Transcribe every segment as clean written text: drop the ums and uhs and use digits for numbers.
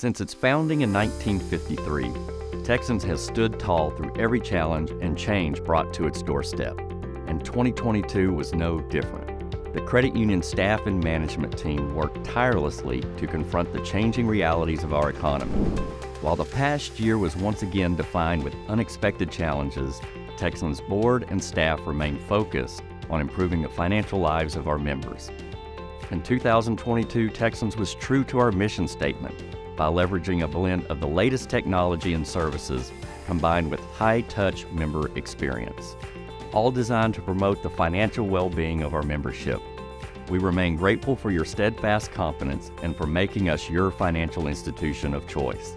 Since its founding in 1953, Texans has stood tall through every challenge and change brought to its doorstep, and 2022 was no different. The credit union staff and management team worked tirelessly to confront the changing realities of our economy. While the past year was once again defined with unexpected challenges, Texans board and staff remained focused on improving the financial lives of our members. In 2022, Texans was true to our mission statement by leveraging a blend of the latest technology and services combined with high-touch member experience, all designed to promote the financial well-being of our membership. We remain grateful for your steadfast confidence and for making us your financial institution of choice.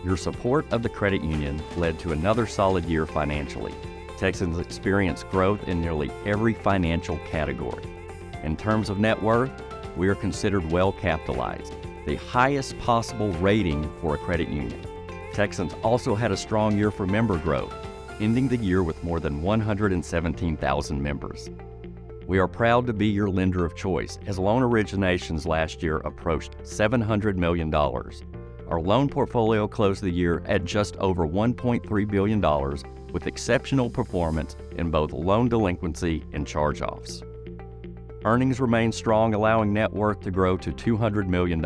Your support of the credit union led to another solid year financially. Texans experienced growth in nearly every financial category. In terms of net worth, we are considered well capitalized, the highest possible rating for a credit union. Texans also had a strong year for member growth, ending the year with more than 117,000 members. We are proud to be your lender of choice as loan originations last year approached $700 million. Our loan portfolio closed the year at just over $1.3 billion with exceptional performance in both loan delinquency and charge-offs. Earnings remained strong, allowing net worth to grow to $200 million.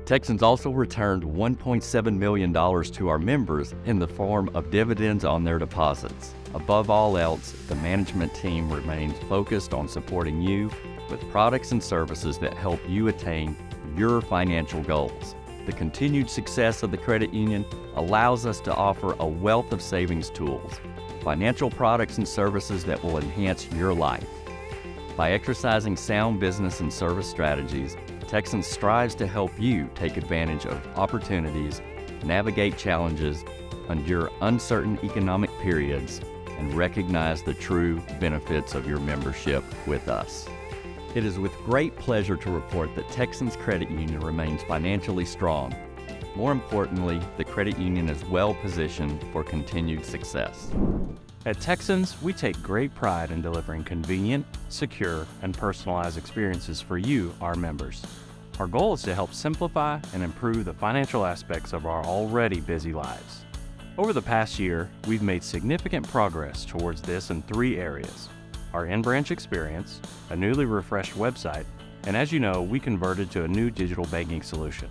Texans also returned $1.7 million to our members in the form of dividends on their deposits. Above all else, the management team remains focused on supporting you with products and services that help you attain your financial goals. The continued success of the credit union allows us to offer a wealth of savings tools, financial products and services that will enhance your life. By exercising sound business and service strategies, Texans strives to help you take advantage of opportunities, navigate challenges, endure uncertain economic periods, and recognize the true benefits of your membership with us. It is with great pleasure to report that Texans Credit Union remains financially strong. More importantly, the credit union is well positioned for continued success. At Texans, we take great pride in delivering convenient, secure, and personalized experiences for you, our members. Our goal is to help simplify and improve the financial aspects of our already busy lives. Over the past year, we've made significant progress towards this in 3 areas: our in-branch experience, a newly refreshed website, and as you know, we converted to a new digital banking solution.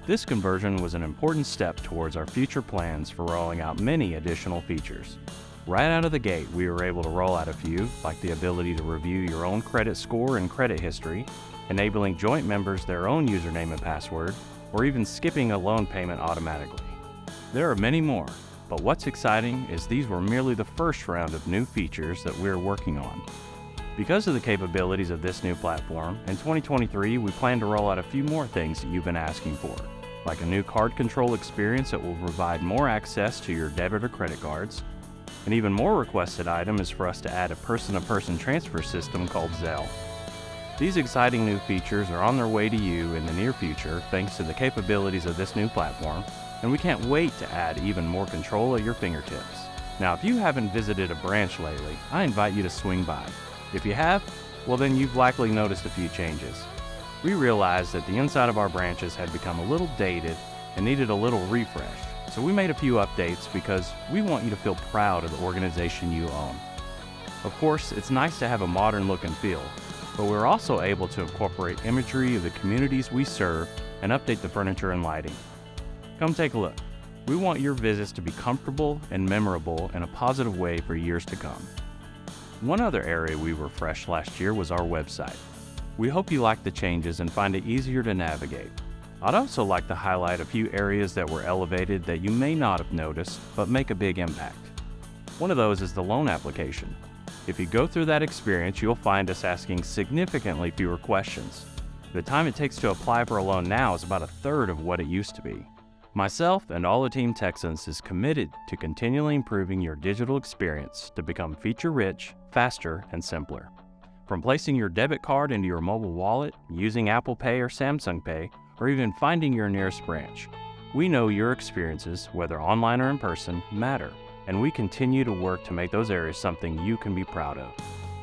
This conversion was an important step towards our future plans for rolling out many additional features. Right out of the gate, we were able to roll out a few, like the ability to review your own credit score and credit history, enabling joint members their own username and password, or even skipping a loan payment automatically. There are many more, but what's exciting is these were merely the first round of new features that we're working on. Because of the capabilities of this new platform, in 2023 we plan to roll out a few more things that you've been asking for, like a new card control experience that will provide more access to your debit or credit cards. An even more requested item is for us to add a person-to-person transfer system called Zelle. These exciting new features are on their way to you in the near future thanks to the capabilities of this new platform, and we can't wait to add even more control at your fingertips. Now, if you haven't visited a branch lately, I invite you to swing by. If you have, well then you've likely noticed a few changes. We realized that the inside of our branches had become a little dated and needed a little refresh. So we made a few updates because we want you to feel proud of the organization you own. Of course, it's nice to have a modern look and feel, but we're also able to incorporate imagery of the communities we serve and update the furniture and lighting. Come take a look. We want your visits to be comfortable and memorable in a positive way for years to come. One other area we refreshed last year was our website. We hope you like the changes and find it easier to navigate. I'd also like to highlight a few areas that were elevated that you may not have noticed, but make a big impact. One of those is the loan application. If you go through that experience, you'll find us asking significantly fewer questions. The time it takes to apply for a loan now is about a third of what it used to be. Myself and all the Team Texans is committed to continually improving your digital experience to become feature-rich, faster, and simpler. From placing your debit card into your mobile wallet, using Apple Pay or Samsung Pay, or even finding your nearest branch, we know your experiences, whether online or in person, matter, and we continue to work to make those areas something you can be proud of.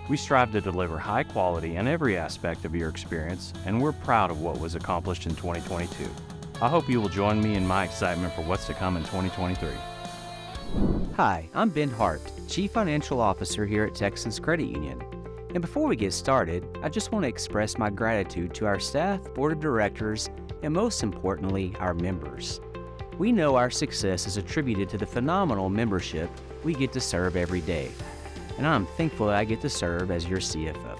We strive to deliver high quality in every aspect of your experience, and we're proud of what was accomplished in 2022. I hope you will join me in my excitement for what's to come in 2023. Hi, I'm Ben Hart, Chief Financial Officer here at Texans Credit Union. And before we get started, I just want to express my gratitude to our staff, board of directors, and most importantly, our members. We know our success is attributed to the phenomenal membership we get to serve every day. And I'm thankful that I get to serve as your CFO.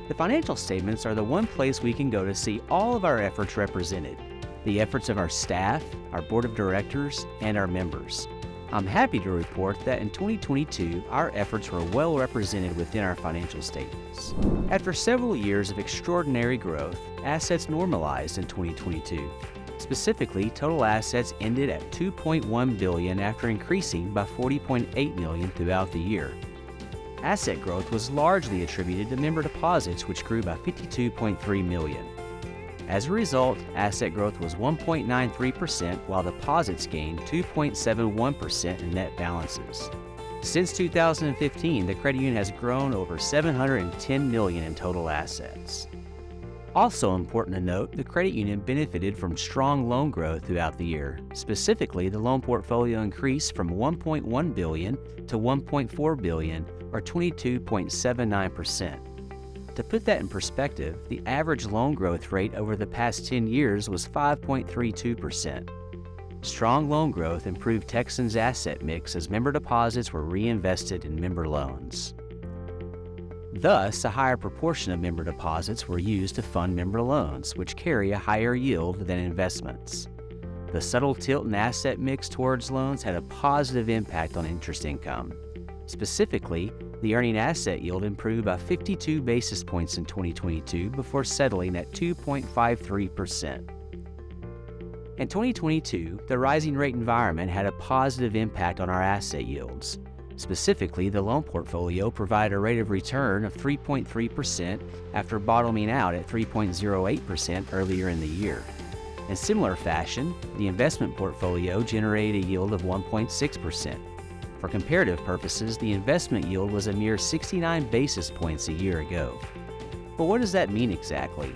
The financial statements are the one place we can go to see all of our efforts represented, the efforts of our staff, our board of directors, and our members. I'm happy to report that in 2022, our efforts were well represented within our financial statements. After several years of extraordinary growth, assets normalized in 2022. Specifically, total assets ended at $2.1 billion after increasing by $40.8 million throughout the year. Asset growth was largely attributed to member deposits, which grew by $52.3 million. As a result, asset growth was 1.93%, while deposits gained 2.71% in net balances. Since 2015, the credit union has grown over $710 million in total assets. Also important to note, the credit union benefited from strong loan growth throughout the year. Specifically, the loan portfolio increased from $1.1 billion to $1.4 billion, or 22.79%. To put that in perspective, the average loan growth rate over the past 10 years was 5.32%. Strong loan growth improved Texans' asset mix as member deposits were reinvested in member loans. Thus, a higher proportion of member deposits were used to fund member loans, which carry a higher yield than investments. The subtle tilt in asset mix towards loans had a positive impact on interest income. Specifically, the earning asset yield improved by 52 basis points in 2022 before settling at 2.53%. In 2022, the rising rate environment had a positive impact on our asset yields. Specifically, the loan portfolio provided a rate of return of 3.3% after bottoming out at 3.08% earlier in the year. In similar fashion, the investment portfolio generated a yield of 1.6%. For comparative purposes, the investment yield was a mere 69 basis points a year ago. But what does that mean exactly?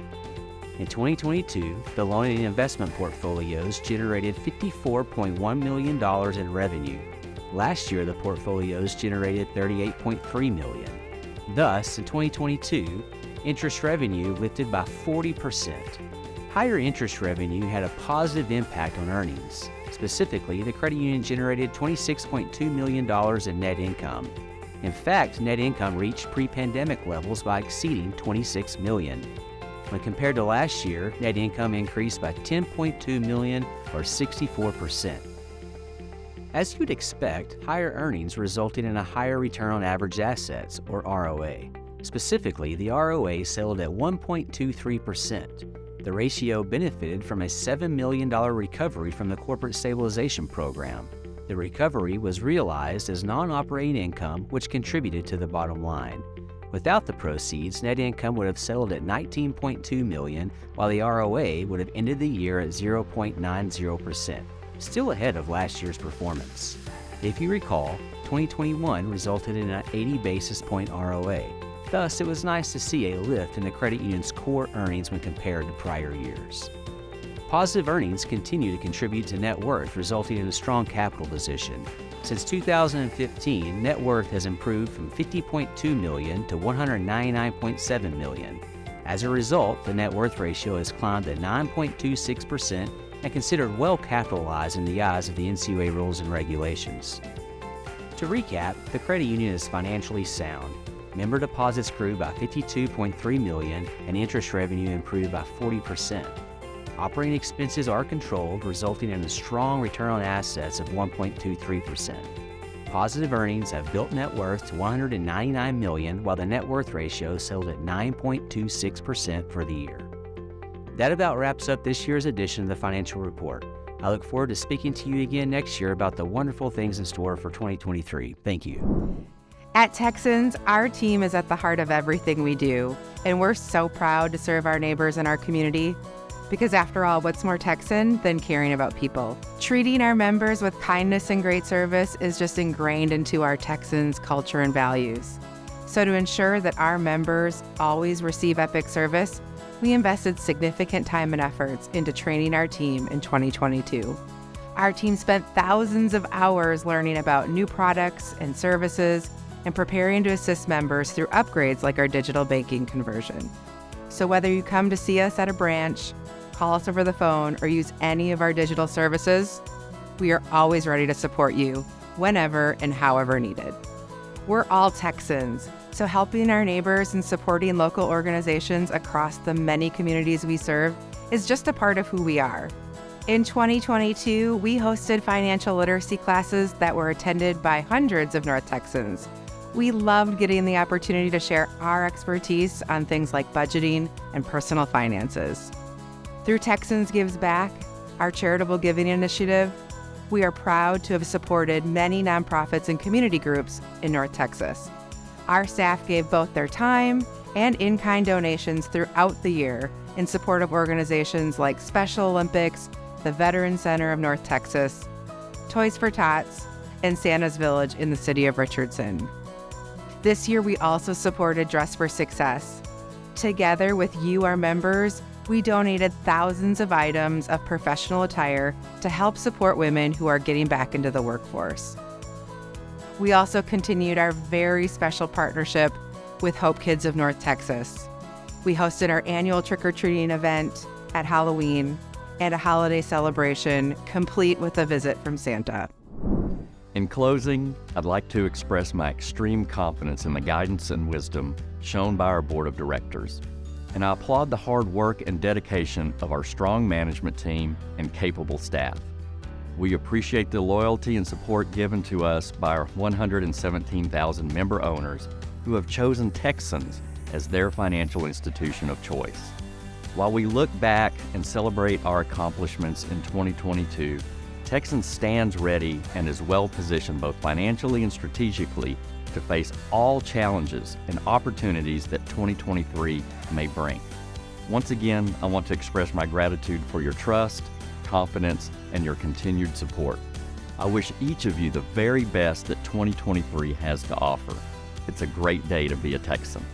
In 2022, the loan and investment portfolios generated $54.1 million in revenue. Last year, the portfolios generated $38.3 million. Thus, in 2022, interest revenue lifted by 40%. Higher interest revenue had a positive impact on earnings. Specifically, the credit union generated $26.2 million in net income. In fact, net income reached pre-pandemic levels by exceeding $26 million. When compared to last year, net income increased by $10.2 million, or 64%. As you'd expect, higher earnings resulted in a higher return on average assets, or ROA. Specifically, the ROA settled at 1.23%. The ratio benefited from a $7 million recovery from the Corporate Stabilization Program. The recovery was realized as non-operating income, which contributed to the bottom line. Without the proceeds, net income would have settled at $19.2 million, while the ROA would have ended the year at 0.90%, still ahead of last year's performance. If you recall, 2021 resulted in an 80 basis point ROA. Thus, it was nice to see a lift in the credit union's core earnings when compared to prior years. Positive earnings continue to contribute to net worth, resulting in a strong capital position. Since 2015, net worth has improved from $50.2 million to $199.7 million. As a result, the net worth ratio has climbed to 9.26% and considered well capitalized in the eyes of the NCUA rules and regulations. To recap, the credit union is financially sound. Member deposits grew by $52.3 million and interest revenue improved by 40%. Operating expenses are controlled, resulting in a strong return on assets of 1.23%. Positive earnings have built net worth to $199 million, while the net worth ratio settled at 9.26% for the year. That about wraps up this year's edition of the Financial Report. I look forward to speaking to you again next year about the wonderful things in store for 2023. Thank you. At Texans, our team is at the heart of everything we do, and we're so proud to serve our neighbors in our community. Because after all, what's more Texan than caring about people? Treating our members with kindness and great service is just ingrained into our Texans culture and values. So to ensure that our members always receive epic service, We invested significant time and efforts into training our team in 2022. Our team spent thousands of hours learning about new products and services and preparing to assist members through upgrades like our digital banking conversion. So whether you come to see us at a branch, call us over the phone, or use any of our digital services, we are always ready to support you whenever and however needed. We're all Texans, so helping our neighbors and supporting local organizations across the many communities we serve is just a part of who we are. In 2022, we hosted financial literacy classes that were attended by hundreds of North Texans. We loved getting the opportunity to share our expertise on things like budgeting and personal finances. Through Texans Gives Back, our charitable giving initiative, we are proud to have supported many nonprofits and community groups in North Texas. Our staff gave both their time and in-kind donations throughout the year in support of organizations like Special Olympics, the Veterans Center of North Texas, Toys for Tots, and Santa's Village in the city of Richardson. This year, we also supported Dress for Success. Together with you, our members, we donated thousands of items of professional attire to help support women who are getting back into the workforce. We also continued our very special partnership with Hope Kids of North Texas. We hosted our annual trick-or-treating event at Halloween and a holiday celebration complete with a visit from Santa. In closing, I'd like to express my extreme confidence in the guidance and wisdom shown by our board of directors, and I applaud the hard work and dedication of our strong management team and capable staff. We appreciate the loyalty and support given to us by our 117,000 member owners who have chosen Texans as their financial institution of choice. While we look back and celebrate our accomplishments in 2022, Texans stands ready and is well positioned both financially and strategically to face all challenges and opportunities that 2023 may bring. Once again, I want to express my gratitude for your trust, confidence, and your continued support. I wish each of you the very best that 2023 has to offer. It's a great day to be a Texan.